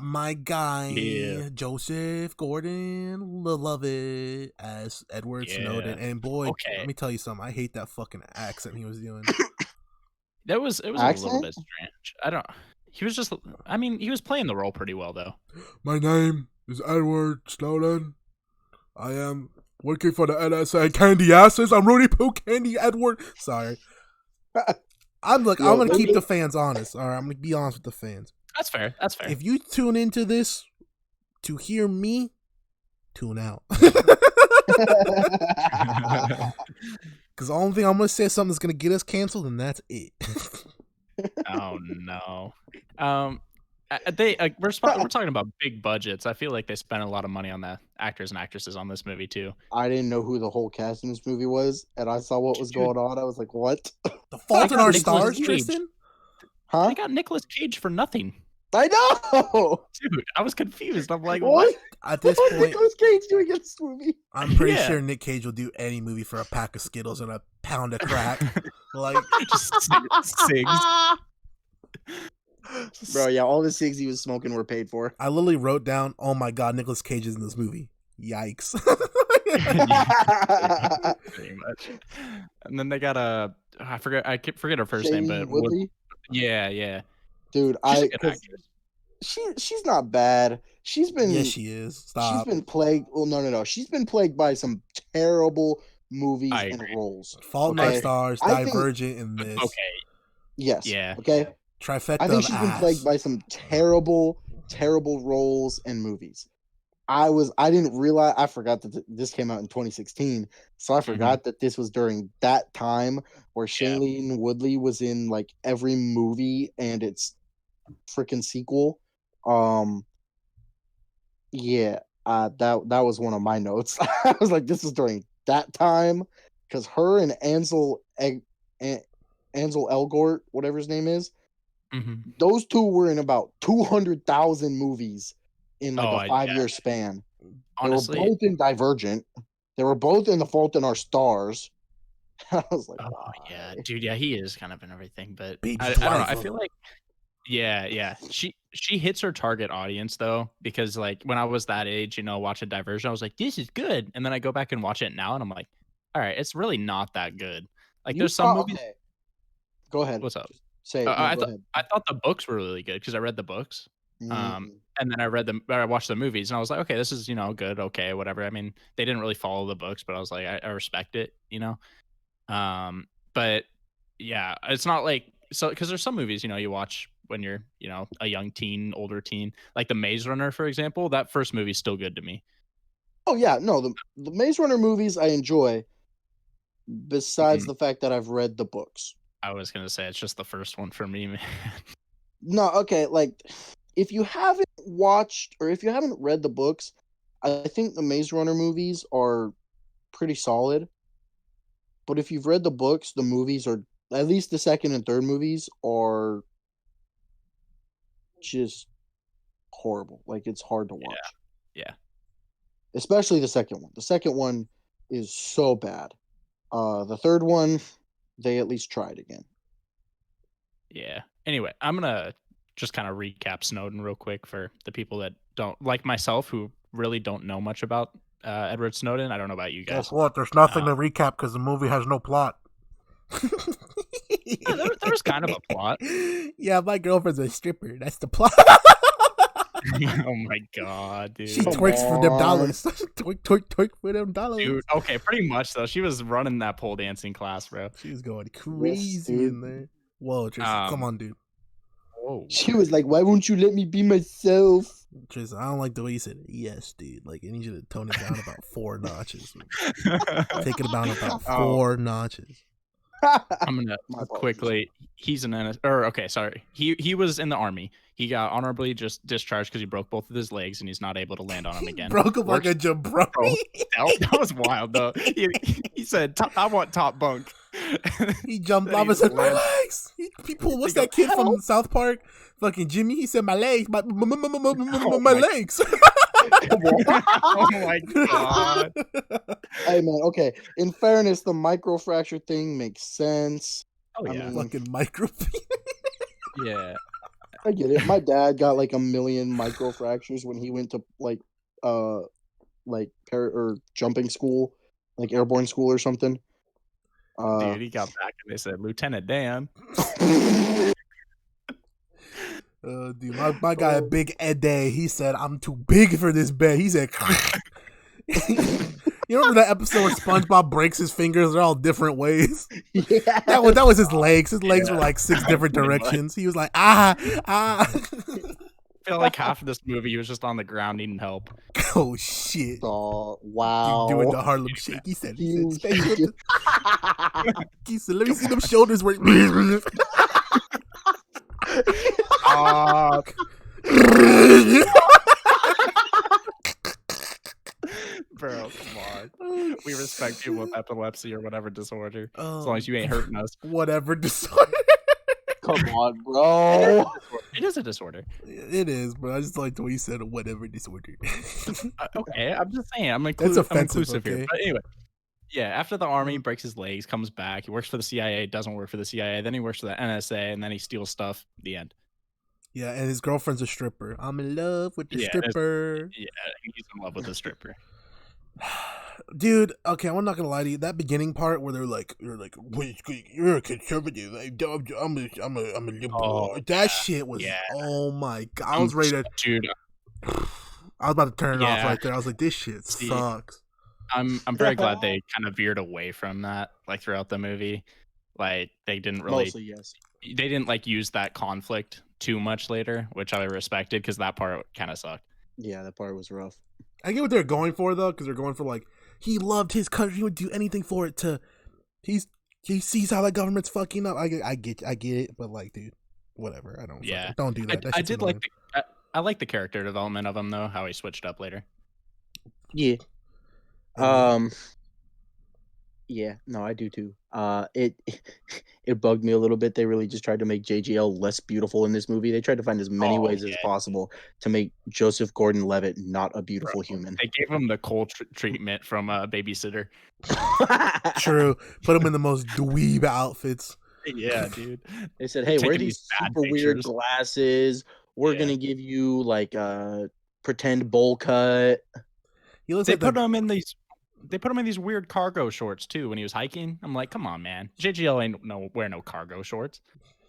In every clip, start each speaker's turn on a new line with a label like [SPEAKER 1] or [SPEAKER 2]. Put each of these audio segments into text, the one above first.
[SPEAKER 1] my guy,
[SPEAKER 2] Yeah.
[SPEAKER 1] Joseph Gordon-Levitt as Edward Snowden. And boy, let me tell you something. I hate that fucking accent he was doing.
[SPEAKER 2] It was a little bit strange. He was just. I mean, he was playing the role pretty well though.
[SPEAKER 1] My name is Edward Snowden. I am working for the NSA. Candy asses. I'm Rudy Poo Candy Edward. Sorry. I'm gonna keep the fans honest. All right, I'm gonna be honest with the fans.
[SPEAKER 2] That's fair. That's fair.
[SPEAKER 1] If you tune into this to hear me, tune out. Because the only thing I'm gonna say is something that's gonna get us canceled, and that's it.
[SPEAKER 2] Oh no. We're talking about big budgets. I feel like they spent a lot of money on the actors and actresses on this movie too.
[SPEAKER 3] I didn't know who the whole cast in this movie was, and I saw what was going on. I was like, "What?
[SPEAKER 1] The Fault in Our Stars, Tristan?
[SPEAKER 2] Huh? They got Nicolas Cage for nothing.
[SPEAKER 3] I know,
[SPEAKER 2] dude. I was confused. I'm like,
[SPEAKER 3] what?
[SPEAKER 1] At this point,
[SPEAKER 3] Nicolas Cage doing in this movie?
[SPEAKER 1] I'm pretty sure Nick Cage will do any movie for a pack of Skittles and a pound of crack. Like,
[SPEAKER 2] just cigs.
[SPEAKER 3] Bro, yeah, all the cigs he was smoking were paid for.
[SPEAKER 1] I literally wrote down, "Oh my god, Nicolas Cage is in this movie." Yikes.
[SPEAKER 2] Pretty much. And then they got I forget her first name, but
[SPEAKER 3] Woodley?
[SPEAKER 2] Yeah.
[SPEAKER 3] Dude, she's not bad. She's been
[SPEAKER 1] she is. Stop.
[SPEAKER 3] She's been plagued. Well, no. She's been plagued by some terrible movies and roles.
[SPEAKER 1] Fault in Our Stars, Divergent, in this.
[SPEAKER 2] Okay.
[SPEAKER 3] Yes.
[SPEAKER 2] Yeah.
[SPEAKER 3] Okay.
[SPEAKER 1] Trifecta.
[SPEAKER 3] I think she's been plagued by some terrible roles and movies. I didn't realize. I forgot that this came out in 2016, so I forgot that this was during that time where Shailene Woodley was in like every movie and its freaking sequel. That was one of my notes. I was like, this is during that time because her and Ansel Elgort, whatever his name is, those two were in about 200,000 movies in like a 5-year span.
[SPEAKER 2] Honestly,
[SPEAKER 3] they were both in Divergent. They were both in The Fault in Our Stars. I was like,
[SPEAKER 2] yeah, dude, yeah, he is kind of in everything, but
[SPEAKER 1] I
[SPEAKER 2] don't know. I feel like, yeah, she hits her target audience though, because like when I was that age, watching Divergent, I was like, this is good, and then I go back and watch it now, and I'm like, all right, it's really not that good. Like there's some movies.
[SPEAKER 3] Okay. Go ahead.
[SPEAKER 2] What's up?
[SPEAKER 3] Say it.
[SPEAKER 2] I thought the books were really good because I read the books. And then I watched the movies and I was like, okay, this is, good. Okay. Whatever. I mean, they didn't really follow the books, but I was like, I respect it, but yeah, it's not like, so, cause there's some movies, you watch when you're, a young teen, older teen, like the Maze Runner, for example, that first movie's still good to me.
[SPEAKER 3] Oh yeah. No, the Maze Runner movies I enjoy besides the fact that I've read the books.
[SPEAKER 2] I was going to say, it's just the first one for me, man.
[SPEAKER 3] No. Okay. Like, if you haven't watched or if you haven't read the books, I think the Maze Runner movies are pretty solid. But if you've read the books, the movies are, at least the second and third movies, are just horrible. Like, it's hard to watch.
[SPEAKER 2] Yeah.
[SPEAKER 3] Especially the second one. The second one is so bad. The third one, they at least tried again.
[SPEAKER 2] Yeah. Anyway, I'm going to just kind of recap Snowden real quick for the people that don't, like myself, who really don't know much about Edward Snowden. I don't know about you guys.
[SPEAKER 1] Guess what? There's nothing to recap because the movie has no plot.
[SPEAKER 2] Yeah, there was kind of a plot.
[SPEAKER 1] Yeah, my girlfriend's a stripper. That's the plot.
[SPEAKER 2] Oh my god, dude.
[SPEAKER 1] She twerks for them dollars. twerk for them dollars.
[SPEAKER 2] Dude, okay, pretty much though. She was running that pole dancing class, bro.
[SPEAKER 1] She was going crazy in there. Whoa, Tristan, come on, dude.
[SPEAKER 2] Whoa.
[SPEAKER 3] She was like, why won't you let me be myself?
[SPEAKER 1] Tristan, I don't like the way you said it. Yes, dude. Like, I need you to tone it down about 4 notches. Take it down about 4 notches.
[SPEAKER 2] I'm gonna quickly. He's an he was in the army. He got honorably just discharged because he broke both of his legs and he's not able to land on them again.
[SPEAKER 1] Broke him like a jabroni.
[SPEAKER 2] That was wild though. He said, "I want top bunk."
[SPEAKER 1] He jumped off and said, "My legs." People, what's that kid from South Park? Fucking Jimmy. He said, "My legs, my legs."
[SPEAKER 2] Oh my god.
[SPEAKER 3] Hey man, okay. In fairness, the microfracture thing makes sense.
[SPEAKER 2] Oh yeah,
[SPEAKER 1] fucking micro.
[SPEAKER 2] Yeah.
[SPEAKER 3] I get it. My dad got like a million microfractures when he went to like jumping school, like airborne school or something.
[SPEAKER 2] Dude, he got back and they said, Lieutenant Dan.
[SPEAKER 1] Dude, my guy at Big Ed Day, he said, I'm too big for this bed. He said, you remember that episode where SpongeBob breaks his fingers? They're all different ways.
[SPEAKER 3] Yeah,
[SPEAKER 1] That was his legs. His legs were like 6 different directions. He was like, ah.
[SPEAKER 2] I feel like half of this movie he was just on the ground needing help.
[SPEAKER 1] Oh shit!
[SPEAKER 3] Oh, wow.
[SPEAKER 1] Dude, doing the Harlem Shake. He said,
[SPEAKER 3] You-
[SPEAKER 1] "Let me see them shoulders work."
[SPEAKER 2] Bro, come on. We respect you with epilepsy or whatever disorder. As
[SPEAKER 1] Oh,
[SPEAKER 2] long as you ain't hurting us.
[SPEAKER 1] whatever disorder.
[SPEAKER 3] Come on, bro.
[SPEAKER 2] It is a disorder.
[SPEAKER 1] It is, but I just like the way you said whatever disorder.
[SPEAKER 2] Okay, I'm just saying. I'm
[SPEAKER 1] That's offensive,
[SPEAKER 2] inclusive
[SPEAKER 1] okay?
[SPEAKER 2] here. But anyway. Yeah, after the army, he breaks his legs, comes back. He works for the CIA, doesn't work for the CIA. Then he works for the NSA, and then he steals stuff. The end.
[SPEAKER 1] Yeah, and his girlfriend's a stripper. I'm in love with the
[SPEAKER 2] Yeah,
[SPEAKER 1] stripper.
[SPEAKER 2] Yeah, he's in love with the stripper.
[SPEAKER 1] Dude, okay, I'm not gonna lie to you. That beginning part where you're like, "Wait, you're a conservative. I'm a liberal."
[SPEAKER 2] Oh,
[SPEAKER 1] That shit was.
[SPEAKER 2] yeah.
[SPEAKER 1] Oh my god, I was ready to.
[SPEAKER 2] Dude,
[SPEAKER 1] I was about to turn it off
[SPEAKER 2] Yeah.
[SPEAKER 1] right there. I was like, "This shit
[SPEAKER 2] See,
[SPEAKER 1] sucks."
[SPEAKER 2] I'm very glad they kind of veered away from that, like throughout the movie. Like they didn't really,
[SPEAKER 3] Mostly, yes.
[SPEAKER 2] they didn't like use that conflict too much later, which I respected because that part kind of sucked.
[SPEAKER 3] Yeah, that part was rough.
[SPEAKER 1] I get what they're going for though, because they're going for like he loved his country, he would do anything for it. He sees how the government's fucking up. I get it, but like, dude, whatever. I don't.
[SPEAKER 2] Yeah.
[SPEAKER 1] Don't do that. That
[SPEAKER 2] I
[SPEAKER 1] shit's
[SPEAKER 2] did
[SPEAKER 1] annoying.
[SPEAKER 2] I like the character development of him though, how he switched up later.
[SPEAKER 3] Yeah.
[SPEAKER 1] And,
[SPEAKER 3] Yeah, no, I do too. It it bugged me a little bit. They really just tried to make JGL less beautiful in this movie. They tried to find as many ways as possible to make Joseph Gordon-Levitt not a beautiful human.
[SPEAKER 2] They gave him the cold treatment from Babysitter.
[SPEAKER 1] true. Put him in the most dweeb outfits.
[SPEAKER 2] Yeah, dude.
[SPEAKER 3] They said, "Hey, wear
[SPEAKER 2] Taking
[SPEAKER 3] these
[SPEAKER 2] these bad
[SPEAKER 3] super weird
[SPEAKER 2] pictures.
[SPEAKER 3] glasses. We're
[SPEAKER 2] Yeah.
[SPEAKER 3] gonna give you like a pretend bowl cut."
[SPEAKER 1] He looks
[SPEAKER 2] They
[SPEAKER 1] like
[SPEAKER 2] put
[SPEAKER 1] the,
[SPEAKER 2] him in these. They put him in these weird cargo shorts too when he was hiking. I'm like, come on, man. JGL ain't wear no cargo shorts.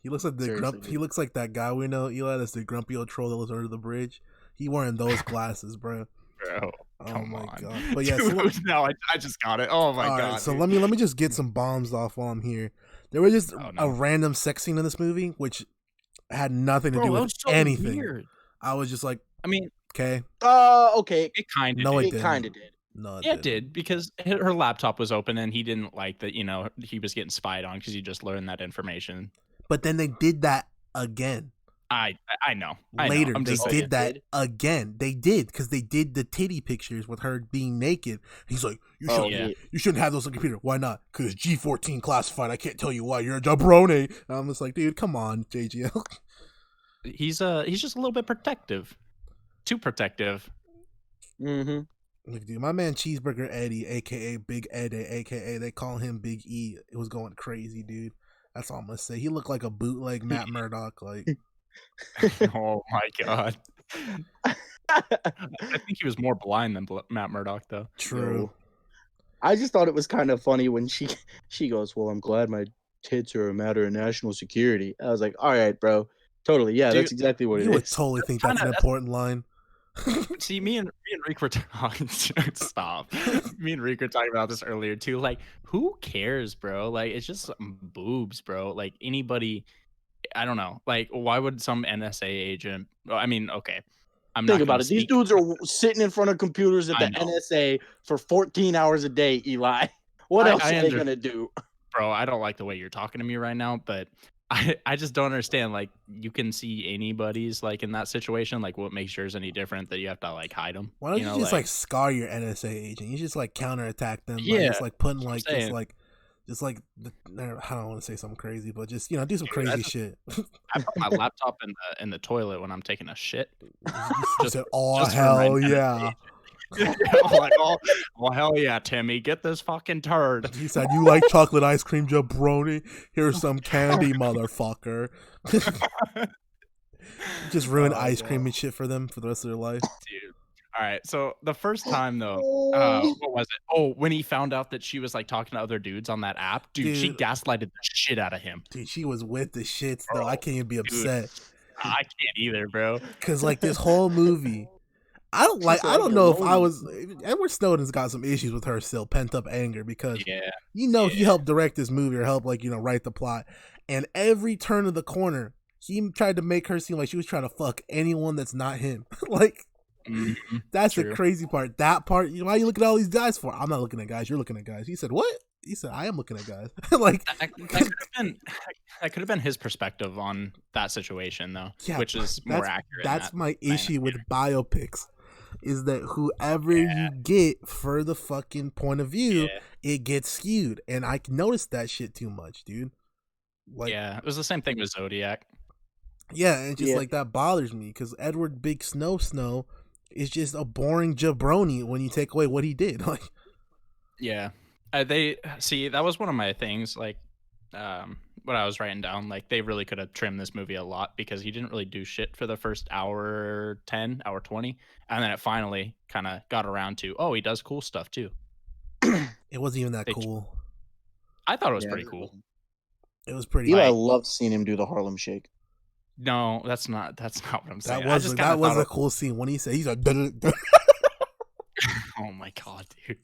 [SPEAKER 1] he looks like the
[SPEAKER 3] Seriously,
[SPEAKER 1] he
[SPEAKER 3] dude.
[SPEAKER 1] looks like that guy we know, Eli. That's the grumpy old troll that lives under the bridge. He wearing those glasses, bro.
[SPEAKER 2] Bro,
[SPEAKER 1] Oh
[SPEAKER 2] come
[SPEAKER 1] my
[SPEAKER 2] on.
[SPEAKER 1] god. But yeah, so
[SPEAKER 2] Dude, no, I just got it. Oh my
[SPEAKER 1] all
[SPEAKER 2] god.
[SPEAKER 1] right, so
[SPEAKER 2] dude.
[SPEAKER 1] let me just get some bombs off while I'm here. There was just
[SPEAKER 2] Oh,
[SPEAKER 1] a
[SPEAKER 2] no.
[SPEAKER 1] random sex scene in this movie, which had nothing to
[SPEAKER 2] Bro,
[SPEAKER 1] do
[SPEAKER 2] that
[SPEAKER 1] with
[SPEAKER 2] was so
[SPEAKER 1] anything.
[SPEAKER 2] weird.
[SPEAKER 1] I was just like,
[SPEAKER 2] I mean,
[SPEAKER 1] okay,
[SPEAKER 3] Okay,
[SPEAKER 2] it kind of
[SPEAKER 1] No,
[SPEAKER 2] did.
[SPEAKER 1] it
[SPEAKER 3] it
[SPEAKER 1] didn't.
[SPEAKER 3] kind of did.
[SPEAKER 1] no, it
[SPEAKER 2] Yeah, it
[SPEAKER 1] didn't.
[SPEAKER 2] did because her laptop was open and he didn't like that. You know, he was getting spied on because he just learned that information.
[SPEAKER 1] But then they did that again
[SPEAKER 2] I know.
[SPEAKER 1] later.
[SPEAKER 2] I'm
[SPEAKER 1] They
[SPEAKER 2] just
[SPEAKER 1] did
[SPEAKER 2] saying.
[SPEAKER 1] that
[SPEAKER 3] did?
[SPEAKER 1] again. They did because they did the titty pictures with her being naked. He's like, you
[SPEAKER 3] Oh,
[SPEAKER 1] shouldn't,
[SPEAKER 2] yeah.
[SPEAKER 1] you shouldn't have those on the computer. Why not? Because G14 classified. I can't tell you why. You're a jabroni. And I'm just like, dude, come on, JGL.
[SPEAKER 2] He's just a little bit protective, too protective.
[SPEAKER 3] Mm-hmm.
[SPEAKER 1] Look, dude, my man Cheeseburger Eddie, aka Big Ed, aka they call him Big E. It was going crazy, dude. That's all I'm gonna say. He looked like a bootleg Matt Murdock. Like,
[SPEAKER 2] Oh my god. I think he was more blind than Matt Murdock though.
[SPEAKER 1] true.
[SPEAKER 3] I just thought it was kind of funny when she goes, "Well, I'm glad my tits are a matter of national security." I was like, "All right, bro, totally, yeah,
[SPEAKER 2] Dude,
[SPEAKER 3] that's exactly what
[SPEAKER 1] You
[SPEAKER 3] it
[SPEAKER 1] would
[SPEAKER 3] is."
[SPEAKER 1] totally think that's an
[SPEAKER 2] kinda-
[SPEAKER 1] important line.
[SPEAKER 2] See, me and Enrique were talking. Stop. Me and Enrique were talking about this earlier too. Like, who cares, bro? Like, it's just some boobs, bro. Like anybody, I don't know. Like, why would some NSA agent? Well, I mean, okay. I'm
[SPEAKER 3] Think
[SPEAKER 2] not
[SPEAKER 3] about
[SPEAKER 2] gonna
[SPEAKER 3] it. These
[SPEAKER 2] speak-
[SPEAKER 3] dudes are sitting in front of computers at
[SPEAKER 2] I
[SPEAKER 3] the
[SPEAKER 2] know.
[SPEAKER 3] NSA for 14 hours a day, Eli. What else
[SPEAKER 2] I
[SPEAKER 3] are they gonna do?
[SPEAKER 2] bro. I don't like the way you're talking to me right now, but I just don't understand. Like, you can see anybody's like in that situation. Like, what makes yours any different that you have to like hide them?
[SPEAKER 1] Why don't you, just like scar your NSA agent? You just like counterattack them by
[SPEAKER 2] Yeah,
[SPEAKER 1] just like putting
[SPEAKER 2] what I'm
[SPEAKER 1] like just like I don't want to say something crazy, but just do some crazy
[SPEAKER 2] that's-
[SPEAKER 1] shit.
[SPEAKER 2] I put my laptop in the toilet when I'm taking a shit.
[SPEAKER 1] Just said, "Oh
[SPEAKER 2] just for my
[SPEAKER 1] hell
[SPEAKER 2] NSA
[SPEAKER 1] yeah!"
[SPEAKER 2] I'm like, oh hell yeah, Timmy, get this fucking turd.
[SPEAKER 1] He said, "You like chocolate ice cream, jabroni? Here's some candy, motherfucker." Just ruin
[SPEAKER 2] Oh,
[SPEAKER 1] ice
[SPEAKER 2] God.
[SPEAKER 1] cream and shit for them for the rest of their life.
[SPEAKER 2] Dude. All right. So the first time though, what was it? Oh, when he found out that she was like talking to other dudes on that app, dude, she
[SPEAKER 1] Dude.
[SPEAKER 2] gaslighted the shit out of him.
[SPEAKER 1] Dude, she was with the shits though. I
[SPEAKER 2] Bro,
[SPEAKER 1] can't even be
[SPEAKER 2] dude,
[SPEAKER 1] upset.
[SPEAKER 2] I can't either, bro.
[SPEAKER 1] Cause like this whole movie, I don't
[SPEAKER 3] She said,
[SPEAKER 1] I don't know if I
[SPEAKER 3] "Alone."
[SPEAKER 1] was Edward Snowden's got some issues with her still, pent up anger because
[SPEAKER 2] Yeah.
[SPEAKER 1] he helped direct this movie or help like write the plot, and every turn of the corner he tried to make her seem like she was trying to fuck anyone that's not him. Like that's
[SPEAKER 2] True.
[SPEAKER 1] the crazy part. That part, why are you looking at all these guys for? I'm not looking at guys. You're looking at guys. He said what? He said I am looking at guys. Like
[SPEAKER 2] that could have been his perspective on that situation though,
[SPEAKER 1] Yeah,
[SPEAKER 2] which is more accurate. in
[SPEAKER 1] That's
[SPEAKER 2] that
[SPEAKER 1] my
[SPEAKER 2] manner.
[SPEAKER 1] issue with biopics, is that whoever you get for the fucking point of view, it gets skewed, and I noticed that shit too much, dude. Like,
[SPEAKER 2] Yeah, it was the same thing with Zodiac.
[SPEAKER 1] yeah, and it's just
[SPEAKER 3] Yeah.
[SPEAKER 1] like that bothers me because Edward Big Snow is just a boring jabroni when you take away what he did. Like,
[SPEAKER 2] Yeah, they see that was one of my things. Like, what I was writing down, like they really could have trimmed this movie a lot because he didn't really do shit for the first hour 10, hour 20, and then it finally kind of got around to he does cool stuff too.
[SPEAKER 1] it wasn't even that
[SPEAKER 2] They-
[SPEAKER 1] cool.
[SPEAKER 2] I thought it was
[SPEAKER 3] Yeah,
[SPEAKER 2] pretty cool.
[SPEAKER 1] It was pretty.
[SPEAKER 3] Eli
[SPEAKER 2] Like-
[SPEAKER 3] loved seeing him do the Harlem Shake.
[SPEAKER 2] No, that's not what I'm saying.
[SPEAKER 1] That was a cool scene when he said he's like.
[SPEAKER 2] Oh my god, dude!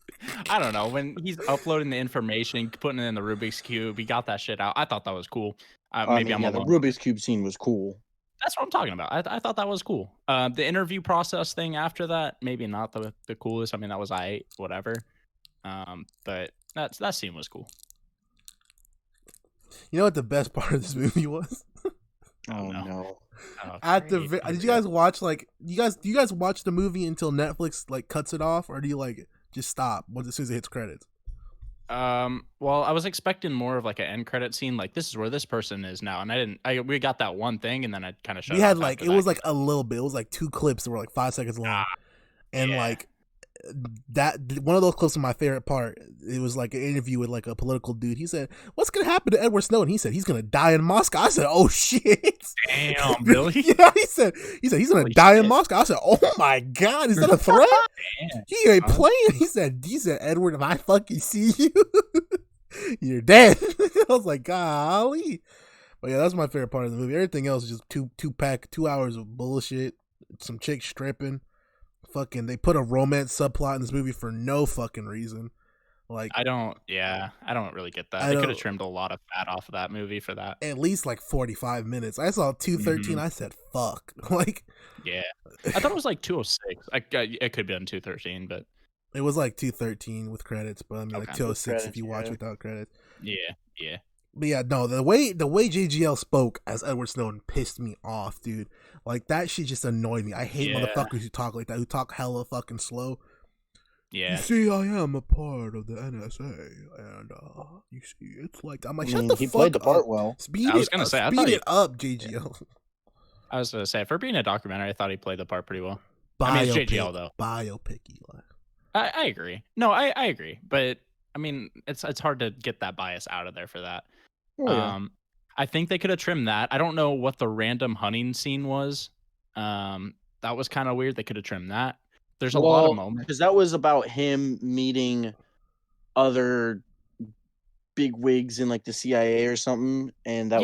[SPEAKER 2] I don't know when he's uploading the information, putting it in the Rubik's cube. He got that shit out. I thought that was cool. Maybe I'm
[SPEAKER 3] the
[SPEAKER 2] alone.
[SPEAKER 3] Rubik's Cube scene was cool.
[SPEAKER 2] That's what I'm talking about. I thought that was cool. The interview process thing after that, maybe not the coolest. I mean, that was whatever. But that scene was cool.
[SPEAKER 1] You know what the best part of this movie was?
[SPEAKER 3] Oh
[SPEAKER 2] no.
[SPEAKER 3] no.
[SPEAKER 2] Oh,
[SPEAKER 1] At the
[SPEAKER 2] great.
[SPEAKER 1] did you guys watch do you guys watch the movie until Netflix like cuts it off, or do you like just stop once as soon as it hits credits?
[SPEAKER 2] Well, I was expecting more of like an end credit scene, like this is where this person is now, and I didn't. We got that one thing, and then I kind of shut.
[SPEAKER 1] We had
[SPEAKER 2] off
[SPEAKER 1] like
[SPEAKER 2] after
[SPEAKER 1] it was
[SPEAKER 2] that.
[SPEAKER 1] like a little bit. It was like 2 clips that were like 5 seconds long, and
[SPEAKER 2] yeah.
[SPEAKER 1] like that one of those clips is my favorite part. It was like an interview with like a political dude. He said, "What's gonna happen to Edward Snowden?" He said he's gonna die in Moscow. I said, "Oh shit!"
[SPEAKER 2] Damn, really?
[SPEAKER 1] Yeah, he said he's gonna
[SPEAKER 2] Holy
[SPEAKER 1] die in
[SPEAKER 2] shit.
[SPEAKER 1] Moscow. I said, "Oh my god, is that a threat?"
[SPEAKER 2] Damn.
[SPEAKER 1] He ain't playing. He said, Edward, if I fucking see you, you're dead. I was like, golly. But yeah, that's my favorite part of the movie. Everything else is just 2 hours of bullshit. Some chick stripping. Fucking, they put a romance subplot in this movie for no fucking reason. Like,
[SPEAKER 2] I don't really get that.
[SPEAKER 1] I
[SPEAKER 2] They could have
[SPEAKER 1] don't-
[SPEAKER 2] trymed a lot of fat off of that movie for that.
[SPEAKER 1] at least like 45 minutes. I saw 213. I said, fuck. Like,
[SPEAKER 2] Yeah, I thought it was like 206. It could be on 213, but
[SPEAKER 1] it was like 213 with credits, but I mean, like
[SPEAKER 2] Okay.
[SPEAKER 1] 206 if
[SPEAKER 3] Credits,
[SPEAKER 1] you watch
[SPEAKER 3] yeah.
[SPEAKER 1] without credits.
[SPEAKER 2] yeah.
[SPEAKER 1] But yeah, no, the way JGL spoke as Edward Snowden pissed me off, dude. Like that shit just annoyed me. I hate
[SPEAKER 2] Yeah.
[SPEAKER 1] motherfuckers who talk like that, who talk hella fucking slow. You
[SPEAKER 2] Yeah,
[SPEAKER 1] see, I am a part of the NSA, and you see, it's like I'm like,
[SPEAKER 3] I
[SPEAKER 1] shut
[SPEAKER 3] mean,
[SPEAKER 1] the
[SPEAKER 3] he
[SPEAKER 1] fuck
[SPEAKER 3] played the part
[SPEAKER 1] up.
[SPEAKER 3] well.
[SPEAKER 1] Speed
[SPEAKER 2] I was
[SPEAKER 1] it
[SPEAKER 2] gonna
[SPEAKER 1] up,
[SPEAKER 2] say, I
[SPEAKER 1] speed
[SPEAKER 2] thought
[SPEAKER 1] it up, JGL.
[SPEAKER 2] I was gonna say for being a documentary, I thought he played the part pretty well. I mean, it's JGL though.
[SPEAKER 1] Biopic, Eli.
[SPEAKER 2] I agree. No, I agree, but I mean, it's hard to get that bias out of there for that.
[SPEAKER 3] Oh, yeah.
[SPEAKER 2] I think they could have trimmed that. I don't know what the random hunting scene was. That was kind of weird. They could have trimmed that. There's a lot of moments.
[SPEAKER 3] because that was about him meeting other big wigs in like the CIA or something, and that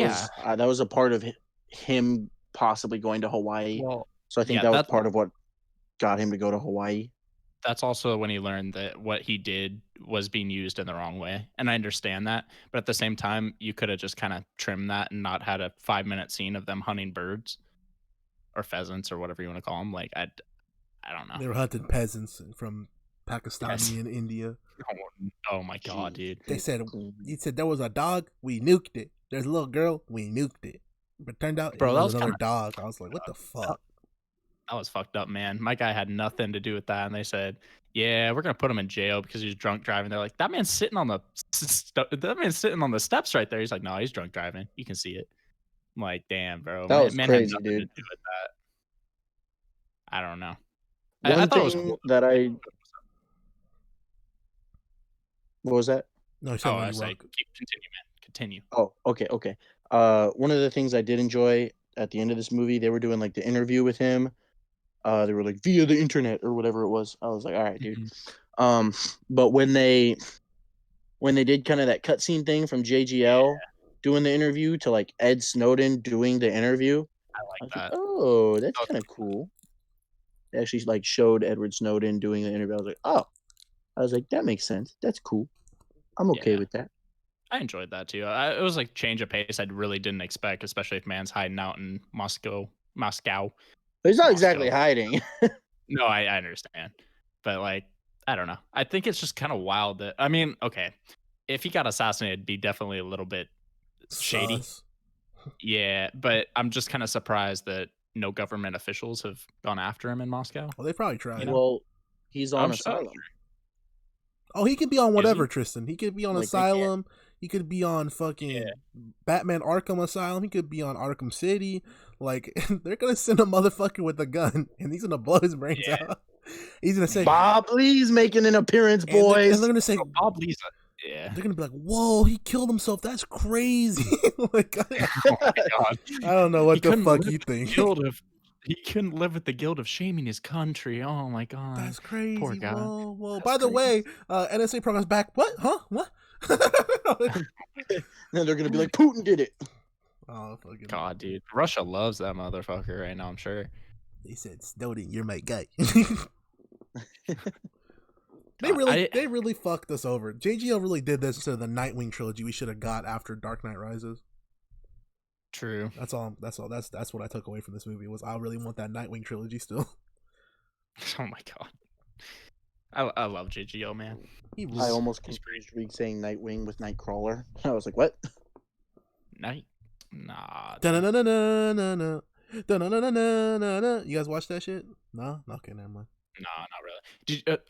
[SPEAKER 3] was a part of him possibly going to Hawaii.
[SPEAKER 2] Well,
[SPEAKER 3] So I think
[SPEAKER 2] yeah,
[SPEAKER 3] that was
[SPEAKER 2] that's-
[SPEAKER 3] part of what got him to go to Hawaii.
[SPEAKER 2] that's also when he learned that what he did was being used in the wrong way. And I understand that. But at the same time, you could have just kind of trimmed that and not had a 5-minute scene of them hunting birds or pheasants or whatever you want to call them. Like, I don't know.
[SPEAKER 1] They were hunting peasants from Pakistan
[SPEAKER 2] Yes.
[SPEAKER 1] and India.
[SPEAKER 2] Oh my God, dude.
[SPEAKER 1] They said, he said there was a dog, we nuked it. There's a little girl, we nuked it. But it turned out
[SPEAKER 2] Bro,
[SPEAKER 1] it
[SPEAKER 2] that
[SPEAKER 1] was
[SPEAKER 2] was
[SPEAKER 1] another
[SPEAKER 2] kinda-
[SPEAKER 1] dog. I was like, what the fuck?
[SPEAKER 2] That was fucked up, man. My guy had nothing to do with that. And they said, yeah, we're going to put him in jail because he's drunk driving. They're like, that man's sitting on the steps right there. He's like, no, he's drunk driving. You can see it. I'm like, damn, bro.
[SPEAKER 3] That was
[SPEAKER 2] had
[SPEAKER 3] crazy,
[SPEAKER 2] nothing
[SPEAKER 3] dude.
[SPEAKER 2] to do with that. I don't know.
[SPEAKER 3] One
[SPEAKER 2] I thought it was
[SPEAKER 3] thing
[SPEAKER 2] cool.
[SPEAKER 3] that what was that?
[SPEAKER 1] No,
[SPEAKER 2] I was like, continue, man. Continue.
[SPEAKER 3] Oh, okay. One of the things I did enjoy at the end of this movie, they were doing like the interview with him. They were like via the internet or whatever it was. I was like, all right, dude. But when they did kind of that cutscene thing from JGL doing the interview to like Ed Snowden doing the interview,
[SPEAKER 2] I
[SPEAKER 3] I
[SPEAKER 2] like
[SPEAKER 3] was
[SPEAKER 2] that.
[SPEAKER 3] like, oh, that's
[SPEAKER 2] Okay.
[SPEAKER 3] kind of cool. They actually like showed Edward Snowden doing the interview. I was like, oh, that makes sense. That's cool. I'm okay
[SPEAKER 2] Yeah.
[SPEAKER 3] with that.
[SPEAKER 2] I enjoyed that too. It was like change of pace I really didn't expect, especially if man's hiding out in Moscow.
[SPEAKER 3] But he's not exactly hiding.
[SPEAKER 2] No, I understand. But like, I don't know. I think it's just kind of wild that, I mean, okay, if he got assassinated, it'd be definitely a little bit shady.
[SPEAKER 1] Sus.
[SPEAKER 2] Yeah, but I'm just kind of surprised that no government officials have gone after him in Moscow.
[SPEAKER 1] Well, they probably tried.
[SPEAKER 2] You know?
[SPEAKER 3] Well, he's on
[SPEAKER 2] I'm
[SPEAKER 3] asylum.
[SPEAKER 1] Oh, he could be on whatever,
[SPEAKER 2] he?
[SPEAKER 1] Tristan. He could be on
[SPEAKER 3] Like, they
[SPEAKER 1] Asylum. He could be on fucking Batman Arkham Asylum. He could be on Arkham City. Like, they're gonna send a motherfucker with a gun, and he's gonna blow his brains out. He's gonna say,
[SPEAKER 3] Bob Lee's making an appearance, boys.
[SPEAKER 1] And they're gonna say,
[SPEAKER 2] Bob Lee's yeah.
[SPEAKER 1] They're gonna be like, "Whoa, he killed himself. That's crazy." Like,
[SPEAKER 2] Oh my god.
[SPEAKER 1] I don't know what the fuck you think.
[SPEAKER 2] He couldn't live with the guilt of shaming his country. Oh my god.
[SPEAKER 1] That's crazy.
[SPEAKER 2] Poor guy.
[SPEAKER 1] Whoa.
[SPEAKER 2] That's
[SPEAKER 1] By the
[SPEAKER 2] crazy.
[SPEAKER 1] way, NSA program's back. What? Huh? What?
[SPEAKER 3] Then they're gonna be like, Putin did it.
[SPEAKER 1] Oh, fucking
[SPEAKER 2] God, dude. Russia loves that motherfucker right now, I'm sure.
[SPEAKER 1] They said, Snowden, you're my guy.
[SPEAKER 2] God,
[SPEAKER 1] they really fucked us over. JGL really did this instead of the Nightwing trilogy we should have got after Dark Knight Rises.
[SPEAKER 2] True.
[SPEAKER 1] That's all. That's what I took away from this movie was I really want that Nightwing trilogy still.
[SPEAKER 2] Oh my god. I love JGL, man.
[SPEAKER 3] I almost confused Reed saying Nightwing with Nightcrawler. I was like, what?
[SPEAKER 2] Night? Nah.
[SPEAKER 1] Da-na-na-na-na-na. Da-na-na-na-na-na. You guys watch that shit? No? Okay, never mind.
[SPEAKER 2] Nah, not really.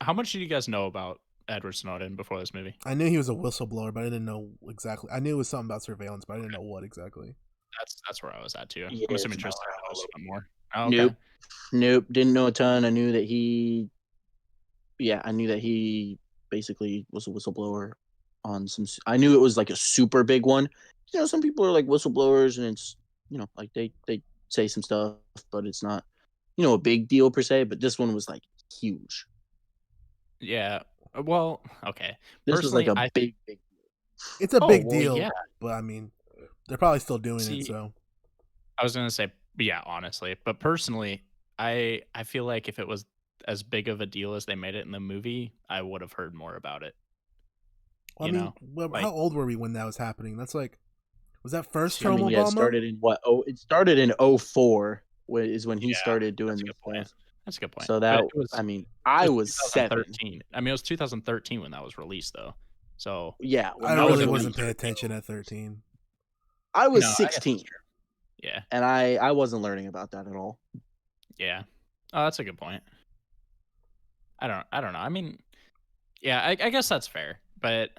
[SPEAKER 2] How much did you guys know about Edward Snowden before this movie?
[SPEAKER 1] I knew he was a whistleblower, but I didn't know exactly. I knew it was something about surveillance, but I didn't know what exactly.
[SPEAKER 2] That's where I was at too.
[SPEAKER 3] Yeah,
[SPEAKER 2] I'm assuming Tristan knows a little bit more. Oh, okay.
[SPEAKER 3] Nope. Didn't know a ton. I knew that he basically was a whistleblower on some. I knew it was like a super big one. You know, some people are like whistleblowers, and it's like they say some stuff, but it's not a big deal per se. But this one was like huge.
[SPEAKER 2] Yeah. Well, okay.
[SPEAKER 3] This was like a big deal.
[SPEAKER 1] It's a big deal,
[SPEAKER 2] yeah.
[SPEAKER 1] but I mean, they're probably still doing it. So
[SPEAKER 2] I was gonna say, yeah, honestly, but personally, I feel like if it was as big of a deal as they made it in the movie, I would have heard more about it.
[SPEAKER 1] Well, how old were we when that was happening? That's like, was that first term Obama?
[SPEAKER 3] Yeah, it started in what? Oh, it started in 2004. Is when he started doing this.
[SPEAKER 2] That's a good point.
[SPEAKER 3] So that I was 7.
[SPEAKER 2] I mean, it was 2013 when that was released, though. So
[SPEAKER 3] yeah,
[SPEAKER 1] I really wasn't paying attention at 13.
[SPEAKER 3] I was 16.
[SPEAKER 2] Yeah,
[SPEAKER 3] and I wasn't learning about that at all.
[SPEAKER 2] Yeah, oh, that's a good point. I don't know. I mean, yeah, I guess that's fair, but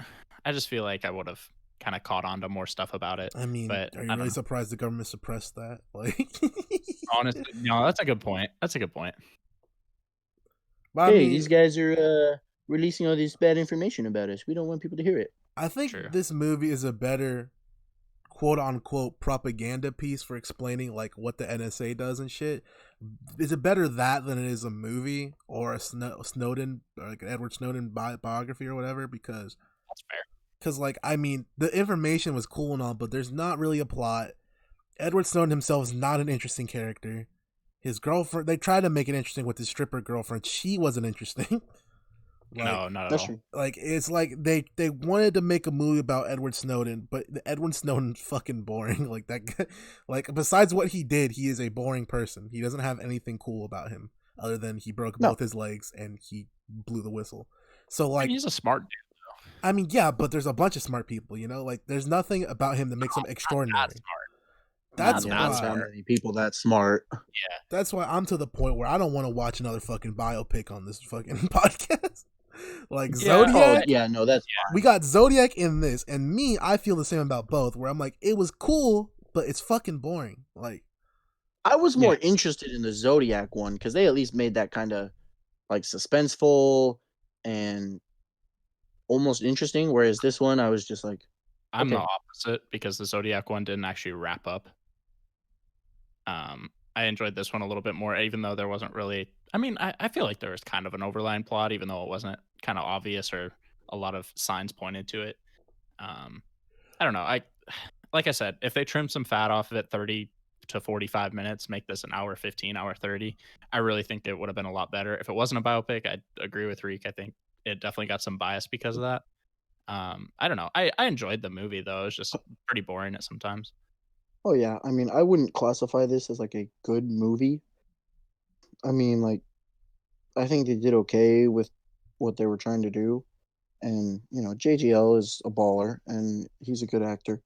[SPEAKER 2] I just feel like I would have kind of caught on to more stuff about it.
[SPEAKER 1] I mean,
[SPEAKER 2] but
[SPEAKER 1] are you really surprised the government suppressed that? Like,
[SPEAKER 2] honestly, no, that's a good point.
[SPEAKER 3] But hey, these guys are releasing all this bad information about us. We don't want people to hear it.
[SPEAKER 1] I think this movie is a better quote unquote propaganda piece for explaining like what the NSA does and shit. Is it better that than it is a movie or a Snowden, or like an Edward Snowden biography or whatever? Because
[SPEAKER 2] that's fair.
[SPEAKER 1] Because like, I mean, the information was cool and all, but there's not really a plot. Edward Snowden himself is not an interesting character. His girlfriend, they tried to make it interesting with his stripper girlfriend. She wasn't interesting.
[SPEAKER 2] Like, no, not at all.
[SPEAKER 1] Like, it's like they wanted to make a movie about Edward Snowden, but Edward Snowden's fucking boring. Like that guy, like besides what he did, he is a boring person. He doesn't have anything cool about him other than he broke both his legs and he blew the whistle. So like,
[SPEAKER 2] he's a smart dude.
[SPEAKER 1] I mean, yeah, but there's a bunch of smart people, like there's nothing about him that makes him extraordinary. That's why
[SPEAKER 3] so many people that smart.
[SPEAKER 2] Yeah.
[SPEAKER 1] That's why I'm to the point where I don't want to watch another fucking biopic on this fucking podcast. Like Zodiac.
[SPEAKER 3] That's
[SPEAKER 1] we got Zodiac in this, and I feel the same about both. Where I'm like, it was cool, but it's fucking boring. Like,
[SPEAKER 3] I was more interested in the Zodiac one because they at least made that kind of like suspenseful and almost interesting. Whereas this one, I was just like,
[SPEAKER 2] I'm the opposite because the Zodiac one didn't actually wrap up. I enjoyed this one a little bit more, even though there wasn't really. I mean, I feel like there was kind of an overlying plot, even though it wasn't kind of obvious or a lot of signs pointed to it. Um, I don't know. Like I said, if they trim some fat off of it, 30 to 45 minutes, make this an hour 15, hour 30, I really think it would have been a lot better. If it wasn't a biopic, I'd agree with Reek. I think it definitely got some bias because of that. I don't know. I enjoyed the movie though. It was just pretty boring at sometimes.
[SPEAKER 3] Oh yeah, I mean, I wouldn't classify this as like a good movie. I mean, like, I think they did okay with what they were trying to do, and JGL is a baller and he's a good actor,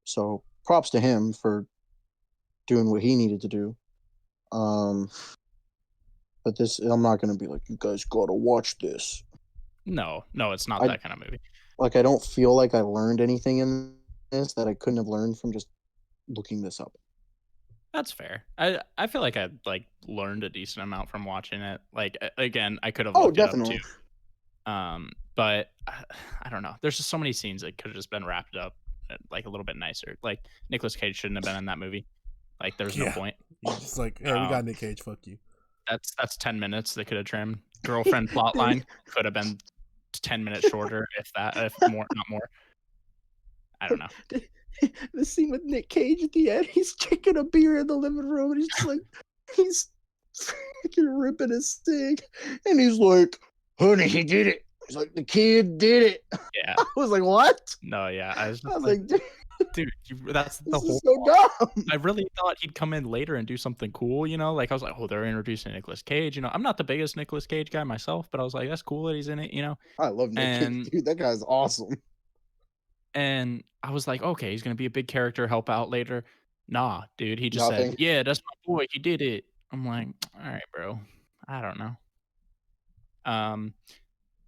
[SPEAKER 3] so props to him for doing what he needed to do. Um, but this, I'm not gonna be like, you guys gotta watch this.
[SPEAKER 2] No, it's not
[SPEAKER 3] I
[SPEAKER 2] that kind of movie.
[SPEAKER 3] Like, I don't feel like I learned anything in this that I couldn't have learned from just looking this up.
[SPEAKER 2] That's fair. I feel like I like learned a decent amount from watching it. Like again, I could have
[SPEAKER 3] Oh,
[SPEAKER 2] looked it up
[SPEAKER 3] definitely.
[SPEAKER 2] too. But I don't know. There's just so many scenes that could have just been wrapped up like a little bit nicer. Like Nicolas Cage shouldn't have been in that movie. Like there's no point.
[SPEAKER 1] You're just like, hey, we got Nick Cage. Fuck you.
[SPEAKER 2] That's 10 minutes they could have trimmed. Girlfriend plotline could have been 10 minutes shorter, if that, if more, not more. I don't know.
[SPEAKER 3] The scene with Nick Cage at the end, he's drinking a beer in the living room, and he's just like, he's freaking ripping his stick, and he's like, honey, he did it. He's like, the kid did it.
[SPEAKER 2] Yeah.
[SPEAKER 3] I was like, what?
[SPEAKER 2] No, yeah. I was
[SPEAKER 3] like,
[SPEAKER 2] dude, that's the
[SPEAKER 3] this
[SPEAKER 2] whole.
[SPEAKER 3] is so dumb.
[SPEAKER 2] I really thought he'd come in later and do something cool, Like I was like, oh, they're introducing Nicolas Cage. I'm not the biggest Nicolas Cage guy myself, but I was like, that's cool that he's in it.
[SPEAKER 3] I love Nick Cage, dude. That guy's awesome.
[SPEAKER 2] And I was like, okay, he's gonna be a big character, help out later. Nah, dude, he just said, yeah, that's my boy. He did it. I'm like, all right, bro. I don't know.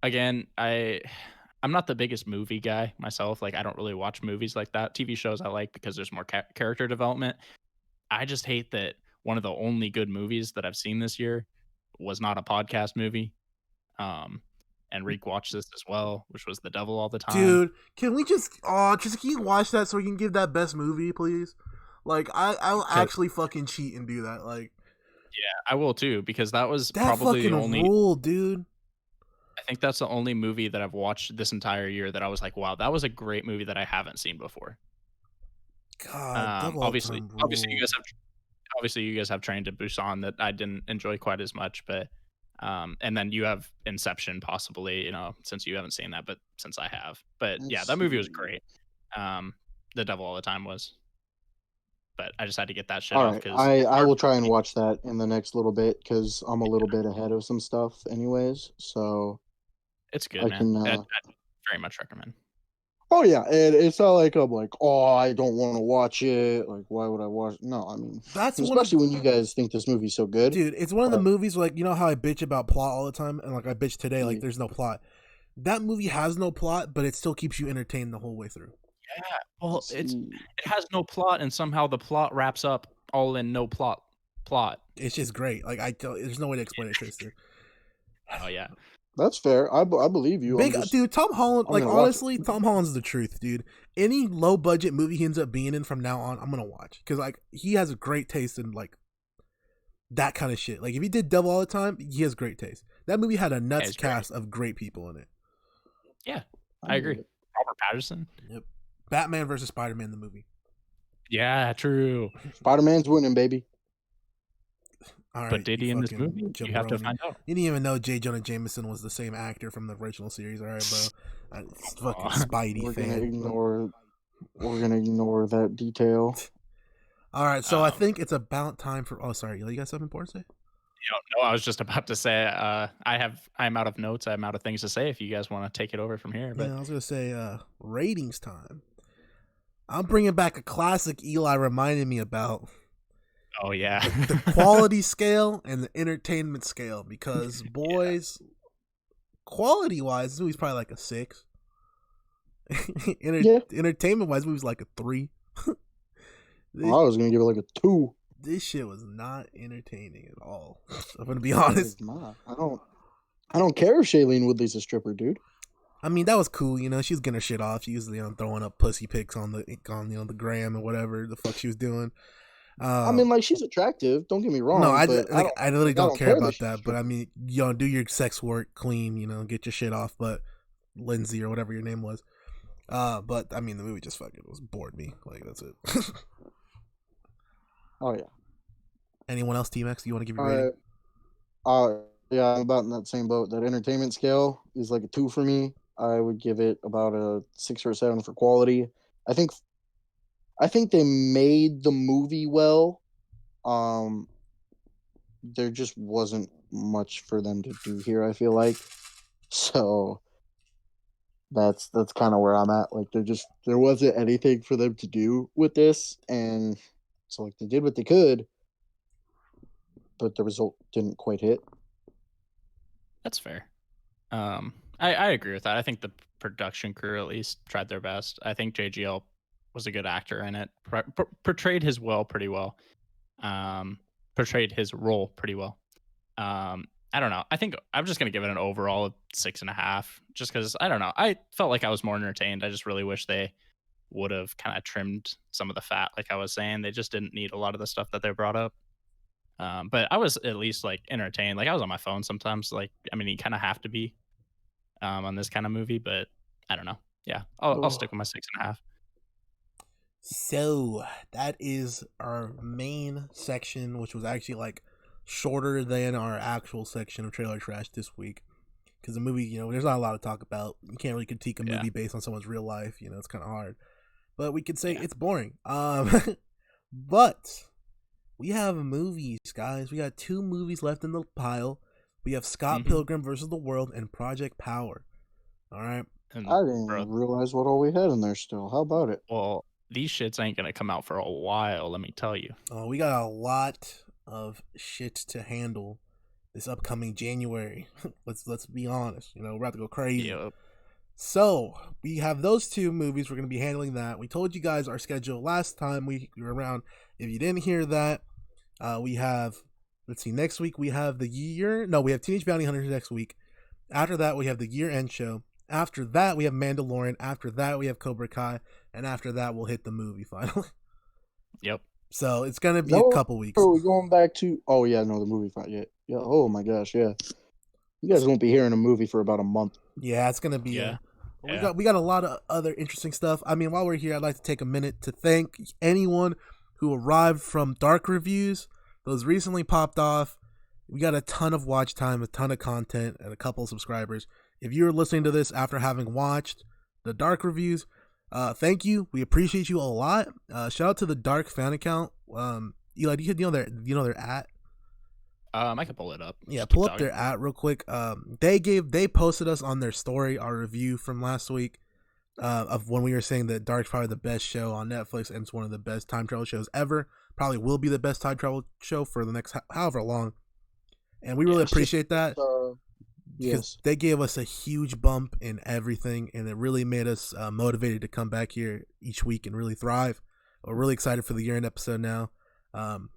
[SPEAKER 2] Again, I'm not the biggest movie guy myself. Like, I don't really watch movies like that. TV shows I like because there's more character development. I just hate that one of the only good movies that I've seen this year was not a podcast movie. And Reek watched this as well, which was The Devil All the Time.
[SPEAKER 1] Dude, can we just can you watch that so we can give that best movie, please? Like, I'll actually fucking cheat and do that. Like,
[SPEAKER 2] yeah, I will too, because that was
[SPEAKER 1] that
[SPEAKER 2] probably the only
[SPEAKER 1] rule, dude.
[SPEAKER 2] I think that's the only movie that I've watched this entire year that I was like, wow, that was a great movie that I haven't seen before.
[SPEAKER 1] God,
[SPEAKER 2] obviously you guys have Train to Busan that I didn't enjoy quite as much, but and then you have Inception possibly, since you haven't seen that, but since I have. But yeah, that movie was great. The Devil All the Time was. But I just had to get that shit off because
[SPEAKER 3] I will try and watch that in the next little bit because I'm a little bit ahead of some stuff anyways. So
[SPEAKER 2] it's good, man. I'd very much recommend.
[SPEAKER 3] Oh yeah, it's not like I'm like, oh, I don't want to watch it. Like, why would I watch? No, I mean,
[SPEAKER 1] that's
[SPEAKER 3] especially when you guys think this movie's so good,
[SPEAKER 1] dude. It's one of the movies where, like, how I bitch about plot all the time, and like I bitch today, like there's no plot. That movie has no plot, but it still keeps you entertained the whole way through.
[SPEAKER 2] Yeah, well, it has no plot, and somehow the plot wraps up all in no plot.
[SPEAKER 1] It's just great. Like there's no way to explain it, Tristan.
[SPEAKER 2] Oh yeah.
[SPEAKER 3] That's fair. I believe you.
[SPEAKER 1] Dude, Tom Holland, like, honestly, Tom Holland's the truth, dude. Any low budget movie he ends up being in from now on, I'm gonna watch. Because, like, he has a great taste in, like, that kind of shit. Like, if he did Devil All the Time, he has great taste. That movie had a nuts cast of great people in it.
[SPEAKER 2] Yeah, I agree. Robert Pattinson.
[SPEAKER 1] Yep. Batman versus Spider-Man, the movie.
[SPEAKER 2] Yeah, true.
[SPEAKER 3] Spider-Man's winning, baby.
[SPEAKER 1] All right,
[SPEAKER 2] but did he in this movie? You have to find out.
[SPEAKER 1] You didn't even know J. Jonah Jameson was the same actor from the original series. All right, bro. Fucking Spidey fan.
[SPEAKER 3] We're gonna ignore that detail.
[SPEAKER 1] All right, so I think it's about time for. Oh, sorry, you got something important to say?
[SPEAKER 2] No, I was just about to say I'm out of notes. I'm out of things to say. If you guys want to take it over from here, but
[SPEAKER 1] yeah, I was gonna say ratings time. I'm bringing back a classic Eli reminded me about.
[SPEAKER 2] Oh yeah,
[SPEAKER 1] the quality scale and the entertainment scale, because boys, quality wise, this movie's probably like a 6. Entertainment wise, movie's like a 3.
[SPEAKER 3] I was gonna give it like a 2.
[SPEAKER 1] This shit was not entertaining at all. I'm gonna be honest.
[SPEAKER 3] I don't care if Shailene Woodley's a stripper, dude.
[SPEAKER 1] I mean, that was cool, she was getting her shit off. She was throwing up pussy pics on the gram and whatever the fuck she was doing.
[SPEAKER 3] I mean, like, she's attractive. Don't get me wrong.
[SPEAKER 1] No, I
[SPEAKER 3] but
[SPEAKER 1] like I really don't care
[SPEAKER 3] care
[SPEAKER 1] about
[SPEAKER 3] she's
[SPEAKER 1] that. But I mean, do your sex work clean. Get your shit off. But Lindsay or whatever your name was. But I mean, the movie just fucking bored me. Like that's it.
[SPEAKER 3] Oh yeah.
[SPEAKER 1] Anyone else, T-Max? Do you want to give your rating?
[SPEAKER 3] Yeah, I'm about in that same boat. That entertainment scale is like a 2 for me. I would give it about a 6 or a 7 for quality. I think they made the movie well. There just wasn't much for them to do here, I feel like. So that's kind of where I'm at. Like there wasn't anything for them to do with this, and so like they did what they could, but the result didn't quite hit.
[SPEAKER 2] That's fair. I agree with that. I think the production crew at least tried their best. I think JGL was a good actor in it. Portrayed his role pretty well. I don't know. I think I'm just gonna give it an overall of 6.5, just because I don't know. I felt like I was more entertained. I just really wish they would have kind of trimmed some of the fat, like I was saying. They just didn't need a lot of the stuff that they brought up. But I was at least like entertained. Like I was on my phone sometimes. Like I mean, you kind of have to be on this kind of movie, but I don't know. Yeah, I'll stick with my 6.5.
[SPEAKER 1] So that is our main section, which was actually like shorter than our actual section of trailer trash this week. Because the movie, there's not a lot to talk about. You can't really critique a movie based on someone's real life. It's kind of hard. But we could say it's boring. But we have movies, guys. We got 2 movies left in the pile. We have Scott Pilgrim versus the World and Project Power. All right.
[SPEAKER 3] I didn't realize what all we had in there still. How about it?
[SPEAKER 2] Well, these shits ain't gonna come out for a while, let me tell you.
[SPEAKER 1] Oh, we got a lot of shit to handle this upcoming January. let's be honest. We're about to go crazy.
[SPEAKER 2] Yep.
[SPEAKER 1] So we have those 2 movies. We're gonna be handling that. We told you guys our schedule last time we were around. If you didn't hear that, we have. Let's see. Next week we have we have Teenage Bounty Hunters next week. After that we have the year-end show. After that we have Mandalorian. After that we have Cobra Kai. And after that we'll hit the movie finally.
[SPEAKER 2] Yep.
[SPEAKER 1] So it's gonna be a couple weeks.
[SPEAKER 3] Oh, we're going back to. Oh yeah, no, the movie fight yet. Yeah. Oh my gosh, yeah. You guys won't be hearing a movie for about a month.
[SPEAKER 1] Yeah, it's gonna be. We got a lot of other interesting stuff. I mean, while we're here, I'd like to take a minute to thank anyone who arrived from Dark Reviews. Those recently popped off. We got a ton of watch time, a ton of content, and a couple of subscribers. If you're listening to this after having watched the Dark Reviews, thank you. We appreciate you a lot. Shout out to the Dark fan account. Eli, do you know their at?
[SPEAKER 2] I can pull it up.
[SPEAKER 1] Yeah, pull up their at real quick. They posted us on their story our review from last week of when we were saying that Dark's probably the best show on Netflix and it's one of the best time travel shows ever. Probably will be the best time travel show for the next however long. And we really appreciate that. Because they gave us a huge bump in everything, and it really made us motivated to come back here each week and really thrive. We're really excited for the year-end episode now.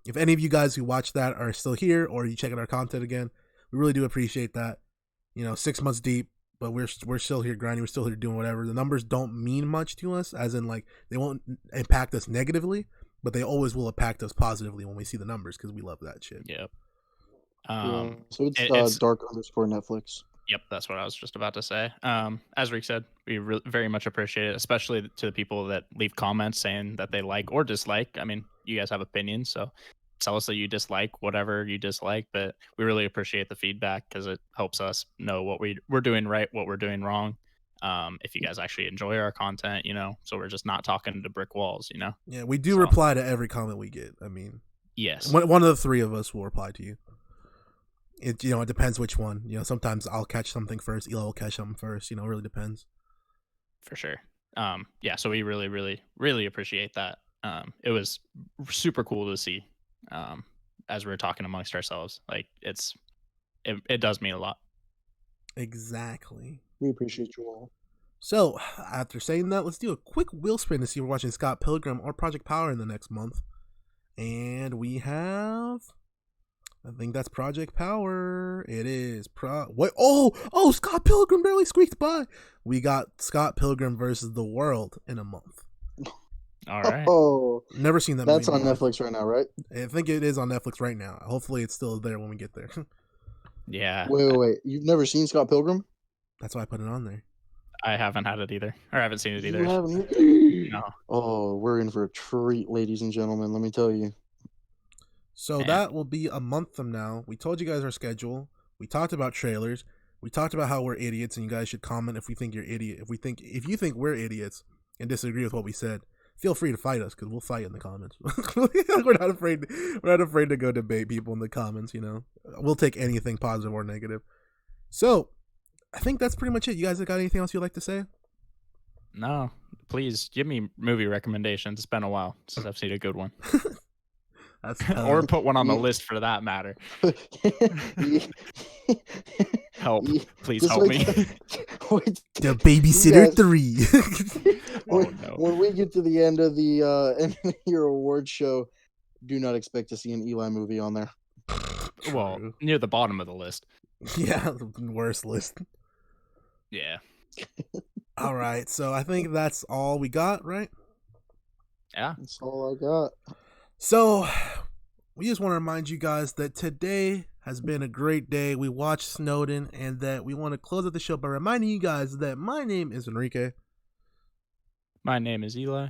[SPEAKER 1] If any of you guys who watched that are still here or you checking our content again, we really do appreciate that. 6 months deep, but we're still here grinding. We're still here doing whatever. The numbers don't mean much to us, as in like they won't impact us negatively, but they always will impact us positively when we see the numbers because we love that shit.
[SPEAKER 2] Yep.
[SPEAKER 3] So it's Dark_Netflix.
[SPEAKER 2] Yep, that's what I was just about to say. As Rick said, we very much appreciate it, especially to the people that leave comments saying that they like or dislike. I mean, you guys have opinions, so tell us that you dislike whatever you dislike, but we really appreciate the feedback because it helps us know what we're doing right, what we're doing wrong. If you guys actually enjoy our content, so we're just not talking to brick walls,
[SPEAKER 1] Yeah, we do reply to every comment we get. I mean,
[SPEAKER 2] yes,
[SPEAKER 1] one of the 3 of us will reply to you. It depends which one. Sometimes I'll catch something first. Eli will catch something first. It really depends.
[SPEAKER 2] For sure. Yeah. So we really, really, really appreciate that. It was super cool to see. As we were talking amongst ourselves, like it does mean a lot.
[SPEAKER 1] Exactly.
[SPEAKER 3] We appreciate you all.
[SPEAKER 1] So after saying that, let's do a quick wheel spin to see if we're watching Scott Pilgrim or Project Power in the next month. And we have. I think that's Project Power. It is. Oh, Scott Pilgrim barely squeaked by. We got Scott Pilgrim versus the World in a month.
[SPEAKER 2] All right.
[SPEAKER 3] Oh,
[SPEAKER 1] Never seen that
[SPEAKER 3] that's
[SPEAKER 1] movie.
[SPEAKER 3] on Netflix right now, right?
[SPEAKER 1] I think it is on Netflix right now. Hopefully, it's still there when we get there.
[SPEAKER 2] Yeah.
[SPEAKER 3] Wait. You've never seen Scott Pilgrim?
[SPEAKER 1] That's why I put it on there.
[SPEAKER 2] I haven't had it either, or I haven't seen it
[SPEAKER 3] You
[SPEAKER 2] either.
[SPEAKER 3] haven't either?
[SPEAKER 2] No.
[SPEAKER 3] Oh, we're in for a treat, ladies and gentlemen. Let me tell you.
[SPEAKER 1] So
[SPEAKER 2] Man.
[SPEAKER 1] that will be a month from now. We told you guys our schedule. We talked about trailers. We talked about how we're idiots, and you guys should comment if we think you're idiot. If you think we're idiots and disagree with what we said, feel free to fight us because we'll fight in the comments. We're not afraid. We're not afraid to go debate people in the comments. You know, we'll take anything positive or negative. So, I think that's pretty much it. You guys got anything else you'd like to say?
[SPEAKER 2] No, please give me movie recommendations. It's been a while since I've seen a good one.
[SPEAKER 1] That's,
[SPEAKER 2] Or put one on the list for that matter. Help. Please help me.
[SPEAKER 1] The Babysitter 3.
[SPEAKER 3] When we get to the end of the end of your award show, do not expect to see an Eli movie on there.
[SPEAKER 2] Well, near the bottom of the list.
[SPEAKER 1] Yeah, the worst list.
[SPEAKER 2] Yeah.
[SPEAKER 1] All right, so I think that's all we got, right?
[SPEAKER 2] Yeah.
[SPEAKER 3] That's all I got.
[SPEAKER 1] So, we just want to remind you guys that today has been a great day. We watched Snowden, and that we want to close out the show by reminding you guys that my name is Enrique.
[SPEAKER 2] My name is Eli.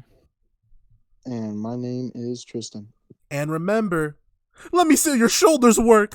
[SPEAKER 3] And my name is Tristan.
[SPEAKER 1] And remember, let me see your shoulders work.